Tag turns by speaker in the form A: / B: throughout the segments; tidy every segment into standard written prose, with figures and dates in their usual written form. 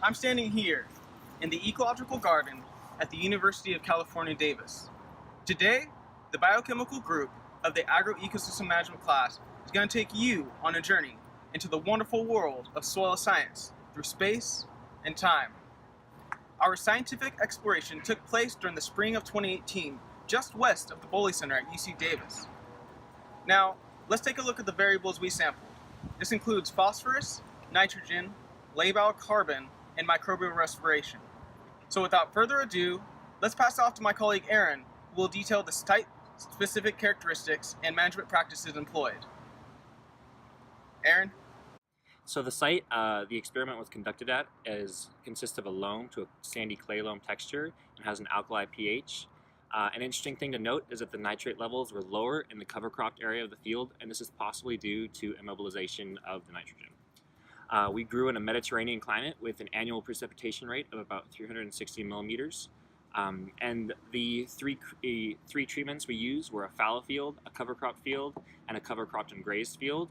A: I'm standing here in the ecological garden at the University of California, Davis. Today, the biochemical group of the agroecosystem management class is going to take you on a journey into the wonderful world of soil science through space and time. Our scientific exploration took place during the spring of 2018, just west of the Boley Center at UC Davis. Now, let's take a look at the variables we sampled. This includes phosphorus, nitrogen, labile carbon, and microbial respiration. So without further ado, let's pass off to my colleague Aaron, who will detail the site-specific characteristics and management practices employed. Aaron?
B: So the site the experiment was conducted at consists of a loam to a sandy clay loam texture and has an alkali pH. An interesting thing to note is that the nitrate levels were lower in the cover cropped area of the field, and this is possibly due to immobilization of the nitrogen. We grew in a Mediterranean climate with an annual precipitation rate of about 360 millimeters. And the three treatments we used were a fallow field, a cover crop field, and a cover cropped and grazed field.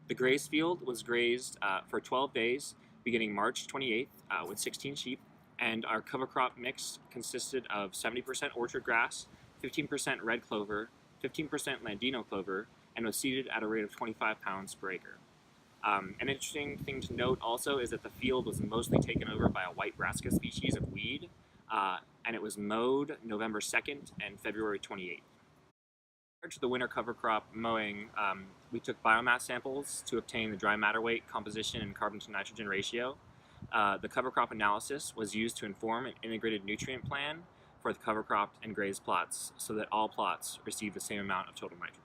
B: The grazed field was grazed for 12 days, beginning March 28th with 16 sheep, and our cover crop mix consisted of 70% orchard grass, 15% red clover, 15% Landino clover, and was seeded at a rate of 25 pounds per acre. An interesting thing to note also is that the field was mostly taken over by a white brassica species of weed, and it was mowed November 2nd and February 28th. Prior to the winter cover crop mowing, we took biomass samples to obtain the dry matter weight, composition, and carbon to nitrogen ratio. The cover crop analysis was used to inform an integrated nutrient plan for the cover cropped and grazed plots so that all plots received the same amount of total nitrogen.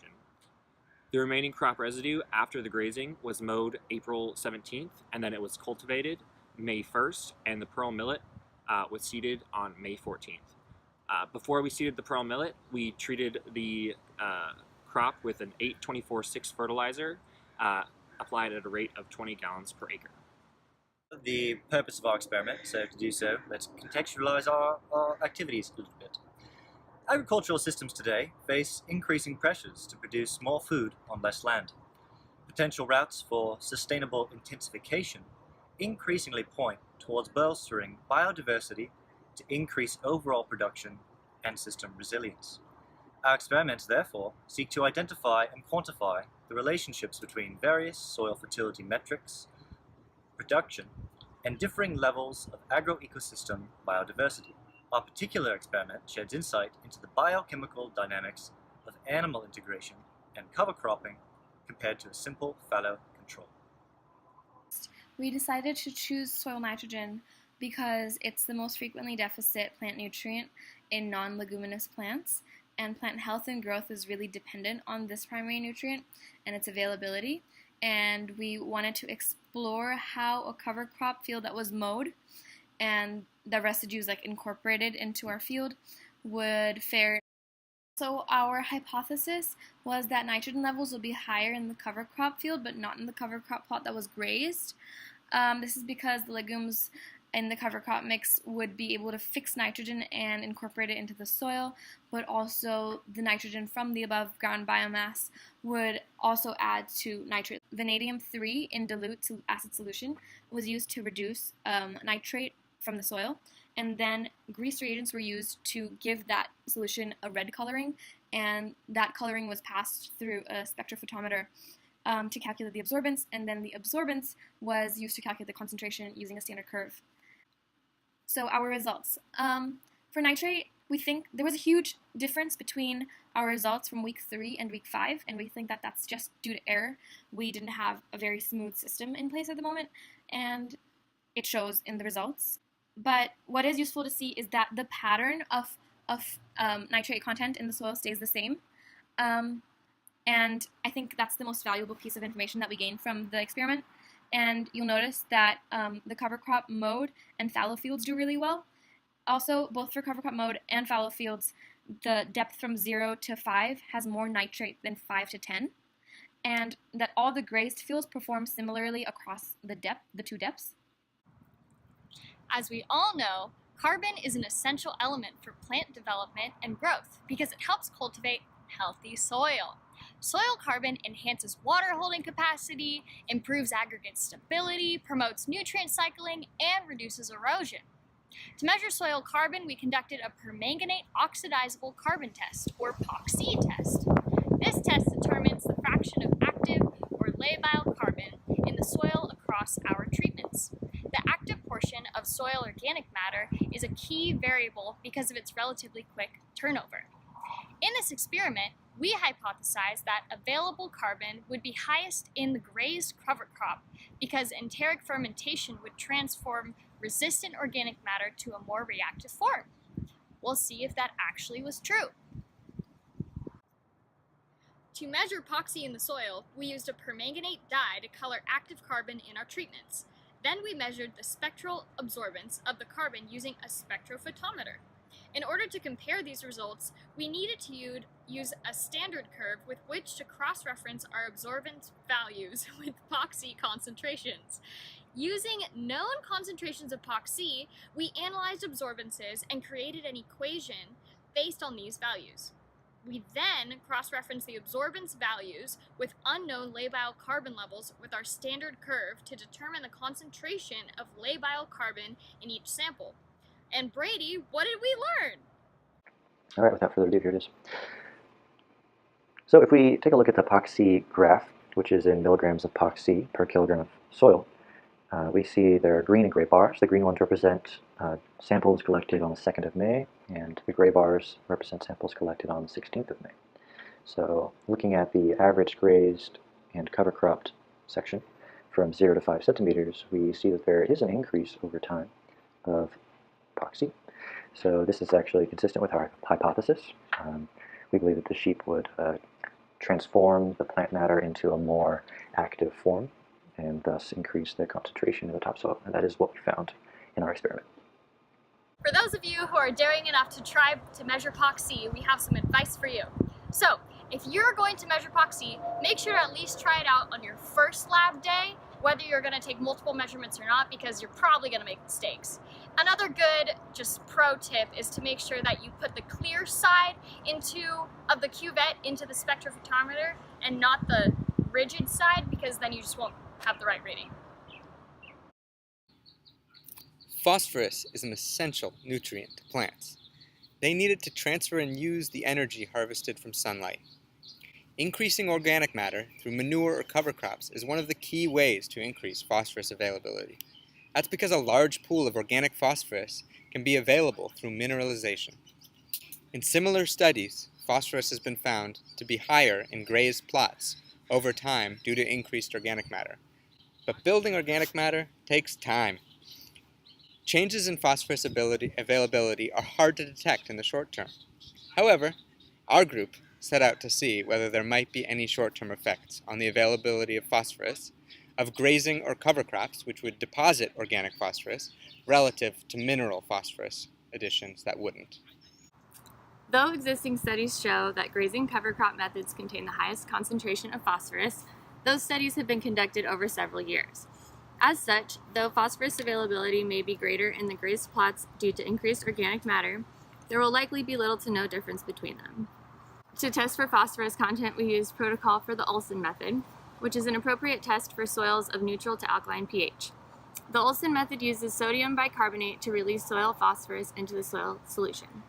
B: The remaining crop residue after the grazing was mowed April 17th, and then it was cultivated May 1st, and the pearl millet was seeded on May 14th. Before we seeded the pearl millet, we treated the crop with an 8-24-6 fertilizer applied at a rate of 20 gallons per acre.
C: The purpose of our experiment, so to do so, let's contextualize our activities a little bit. Agricultural systems today face increasing pressures to produce more food on less land. Potential routes for sustainable intensification increasingly point towards bolstering biodiversity to increase overall production and system resilience. Our experiments, therefore, seek to identify and quantify the relationships between various soil fertility metrics, production, and differing levels of agroecosystem biodiversity. Our particular experiment sheds insight into the biochemical dynamics of animal integration and cover cropping compared to a simple fallow control.
D: We decided to choose soil nitrogen because it's the most frequently deficit plant nutrient in non-leguminous plants, and plant health and growth is really dependent on this primary nutrient and its availability. And we wanted to explore how a cover crop field that was mowed and the residues incorporated into our field would fare. So our hypothesis was that nitrogen levels would be higher in the cover crop field but not in the cover crop plot that was grazed. This is because the legumes in the cover crop mix would be able to fix nitrogen and incorporate it into the soil, but also the nitrogen from the above ground biomass would also add to nitrate. Vanadium-3 in dilute acid solution was used to reduce nitrate from the soil, and then grease reagents were used to give that solution a red coloring, and that coloring was passed through a spectrophotometer to calculate the absorbance, and then the absorbance was used to calculate the concentration using a standard curve. So our results. For nitrate, we think there was a huge difference between our results from week 3 and week 5, and we think that that's just due to error. We didn't have a very smooth system in place at the moment, and it shows in the results. But what is useful to see is that the pattern of nitrate content in the soil stays the same. And I think that's the most valuable piece of information that we gained from the experiment. And you'll notice that the cover crop mode and fallow fields do really well. Also, both for cover crop mode and fallow fields, the depth from 0 to 5 has more nitrate than 5 to 10. And that all the grazed fields perform similarly across the two depths.
E: As we all know, carbon is an essential element for plant development and growth because it helps cultivate healthy soil. Soil carbon enhances water holding capacity, improves aggregate stability, promotes nutrient cycling, and reduces erosion. To measure soil carbon, we conducted a permanganate oxidizable carbon test, or POC test. This test determines the fraction of active or labile carbon in the soil across our treatments. The active portion of soil organic matter is a key variable because of its relatively quick turnover. In this experiment, we hypothesized that available carbon would be highest in the grazed cover crop because enteric fermentation would transform resistant organic matter to a more reactive form. We'll see if that actually was true. To measure epoxy in the soil, we used a permanganate dye to color active carbon in our treatments. Then we measured the spectral absorbance of the carbon using a spectrophotometer. In order to compare these results, we needed to use a standard curve with which to cross-reference our absorbance values with epoxy concentrations. Using known concentrations of epoxy, we analyzed absorbances and created an equation based on these values. We then cross-referenced the absorbance values with unknown labile carbon levels with our standard curve to determine the concentration of labile carbon in each sample. And Brady, what did we learn?
F: All right, without further ado, here it is. So if we take a look at the epoxy graph, which is in milligrams of epoxy per kilogram of soil, we see there are green and gray bars. The green ones represent samples collected on the 2nd of May, and the gray bars represent samples collected on the 16th of May. So looking at the average grazed and cover cropped section from 0 to 5 centimeters, we see that there is an increase over time of epoxy. So this is actually consistent with our hypothesis. We believe that the sheep would transform the plant matter into a more active form and thus increase the concentration in the topsoil. And that is what we found in our experiment.
E: For those of you who are daring enough to try to measure epoxy, we have some advice for you. So, if you're going to measure epoxy, make sure to at least try it out on your first lab day, whether you're going to take multiple measurements or not, because you're probably going to make mistakes. Another good just pro tip is to make sure that you put the clear side of the cuvette into the spectrophotometer and not the rigid side, because then you just won't have the right reading.
G: Phosphorus is an essential nutrient to plants. They need it to transfer and use the energy harvested from sunlight. Increasing organic matter through manure or cover crops is one of the key ways to increase phosphorus availability. That's because a large pool of organic phosphorus can be available through mineralization. In similar studies, phosphorus has been found to be higher in grazed plots over time due to increased organic matter. But building organic matter takes time. Changes in phosphorus availability are hard to detect in the short term. However, our group set out to see whether there might be any short-term effects on the availability of phosphorus of grazing or cover crops, which would deposit organic phosphorus, relative to mineral phosphorus additions that wouldn't.
H: Though existing studies show that grazing cover crop methods contain the highest concentration of phosphorus, those studies have been conducted over several years. As such, though phosphorus availability may be greater in the grazed plots due to increased organic matter, there will likely be little to no difference between them. To test for phosphorus content, we used protocol for the Olsen method, which is an appropriate test for soils of neutral to alkaline pH. The Olsen method uses sodium bicarbonate to release soil phosphorus into the soil solution.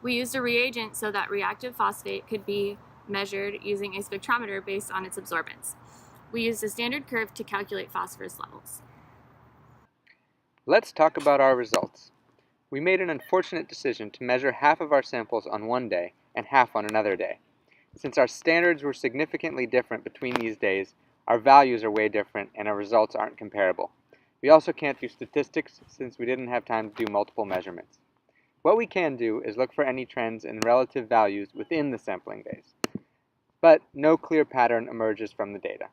H: We used a reagent so that reactive phosphate could be measured using a spectrometer based on its absorbance. We used a standard curve to calculate phosphorus levels.
G: Let's talk about our results. We made an unfortunate decision to measure half of our samples on one day and half on another day. Since our standards were significantly different between these days, our values are way different and our results aren't comparable. We also can't do statistics since we didn't have time to do multiple measurements. What we can do is look for any trends in relative values within the sampling days. But no clear pattern emerges from the data.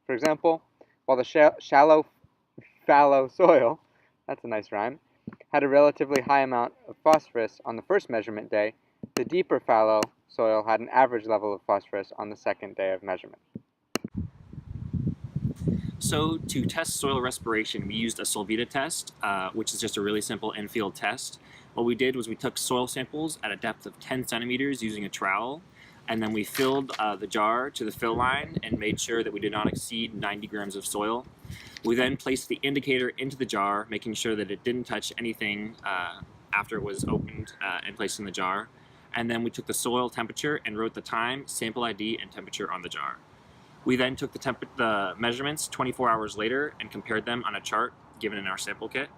G: For example, while the shallow fallow soil, that's a nice rhyme, had a relatively high amount of phosphorus on the first measurement day, the deeper fallow soil had an average level of phosphorus on the second day of measurement.
B: So to test soil respiration, we used a Solvita test, which is just a really simple in-field test. What we did was we took soil samples at a depth of 10 centimeters using a trowel. and then we filled the jar to the fill line and made sure that we did not exceed 90 grams of soil. We then placed the indicator into the jar, making sure that it didn't touch anything after it was opened and placed in the jar. And then we took the soil temperature and wrote the time, sample ID, and temperature on the jar. We then took the measurements 24 hours later and compared them on a chart given in our sample kit.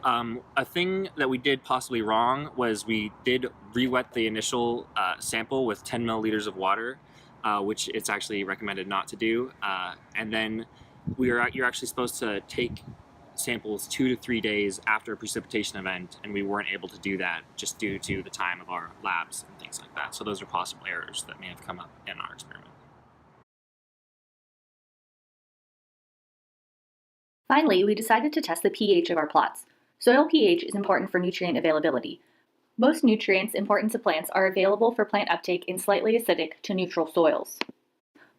B: A thing that we did possibly wrong was we did re-wet the initial sample with 10 milliliters of water, which it's actually recommended not to do. And then you're actually supposed to take samples 2 to 3 days after a precipitation event, and we weren't able to do that just due to the time of our labs and things like that. So those are possible errors that may have come up in our experiment.
I: Finally, we decided to test the pH of our plots. Soil pH is important for nutrient availability. Most nutrients important to plants are available for plant uptake in slightly acidic to neutral soils.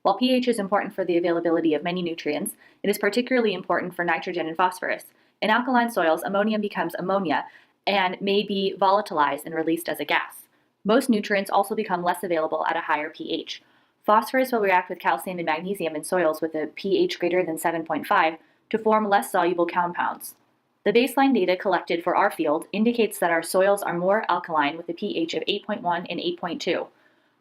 I: While pH is important for the availability of many nutrients, it is particularly important for nitrogen and phosphorus. In alkaline soils, ammonium becomes ammonia and may be volatilized and released as a gas. Most nutrients also become less available at a higher pH. Phosphorus will react with calcium and magnesium in soils with a pH greater than 7.5 to form less soluble compounds. The baseline data collected for our field indicates that our soils are more alkaline with a pH of 8.1 and 8.2.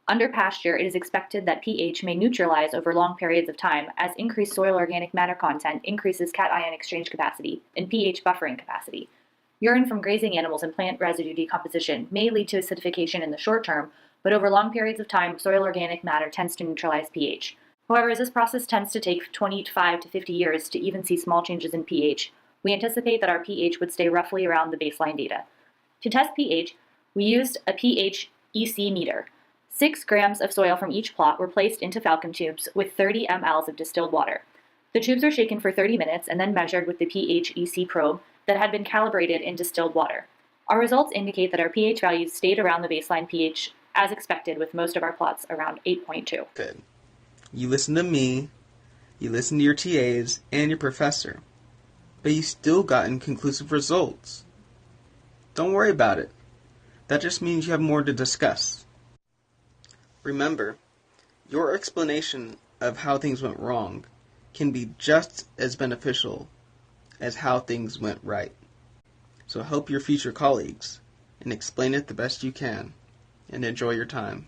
I: Under pasture, it is expected that pH may neutralize over long periods of time as increased soil organic matter content increases cation exchange capacity and pH buffering capacity. Urine from grazing animals and plant residue decomposition may lead to acidification in the short term, but over long periods of time, soil organic matter tends to neutralize pH. However, as this process tends to take 25 to 50 years to even see small changes in pH, we anticipate that our pH would stay roughly around the baseline data. To test pH, we used a pH EC meter. 6 grams of soil from each plot were placed into falcon tubes with 30 mLs of distilled water. The tubes are shaken for 30 minutes and then measured with the pH EC probe that had been calibrated in distilled water. Our results indicate that our pH values stayed around the baseline pH as expected, with most of our plots around 8.2.
A: Good. You listen to me, you listen to your TAs and your professor, but you still got inconclusive results. Don't worry about it. That just means you have more to discuss. Remember, your explanation of how things went wrong can be just as beneficial as how things went right. So help your future colleagues and explain it the best you can, and enjoy your time.